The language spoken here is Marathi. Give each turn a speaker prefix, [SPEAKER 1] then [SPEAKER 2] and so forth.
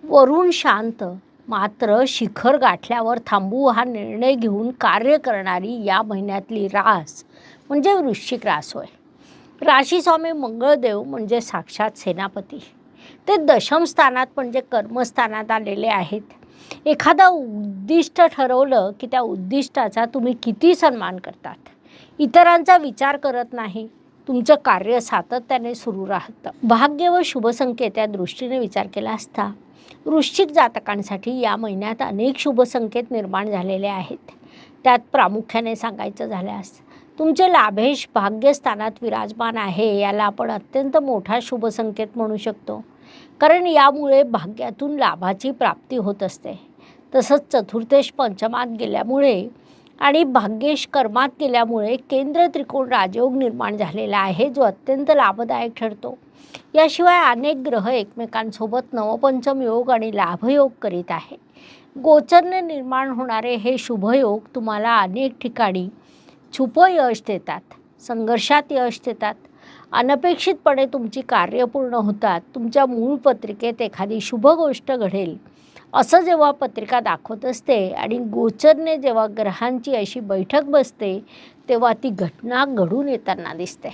[SPEAKER 1] वरून शांत, मात्र शिखर गाठल्यावर थांबू हा निर्णय घेऊन कार्य करणारी या महिन्यातली रास म्हणजे वृश्चिक रास होय. राशीस्वामी मंगळदेव म्हणजे साक्षात सेनापती. ते दशम स्थानात म्हणजे कर्मस्थानात आलेले आहेत. एखादा उद्दिष्ट ठरवलं की त्या उद्दिष्टाचा तुम्ही किती सन्मान करतात. इतरांचा विचार करत नाही. तुमचं कार्य सातत्याने सुरू राहतं. भाग्य व शुभसंकेत या दृष्टीने विचार केला असता वृश्चिक जातकांसाठी या महिन्यात अनेक शुभसंकेत निर्माण झालेले आहेत. त्यात प्रामुख्याने सांगायचं झाल्यास तुमचे लाभेश भाग्यस्थानात विराजमान आहे. याला आपण अत्यंत मोठा शुभसंकेत म्हणू शकतो, कारण यामुळे भाग्यातून लाभाची प्राप्ती होत असते. तसंच चतुर्थेश पंचमात गेल्यामुळे आणि भाग्येश कर्मात गेल्यामुळे केंद्र त्रिकोण राजयोग निर्माण झालेला आहे, जो अत्यंत लाभदायक ठरतो. याशिवाय अनेक ग्रह एकमेकांसोबत नवपंचम योग आणि लाभयोग करीत आहे. गोचरने निर्माण होणारे हे शुभयोग तुम्हाला अनेक ठिकाणी छुप यश देतात, संघर्षात यश देतात. अनपेक्षितपणे तुमची कार्य पूर्ण होतात. तुमच्या मूळ पत्रिकेत एखादी शुभ गोष्ट घडेल असं जेव्हा पत्रिका दाखवत असते आणि गोचरने जेव्हा ग्रहांची अशी बैठक बसते, तेव्हा ती घटना घडून येताना दिसते.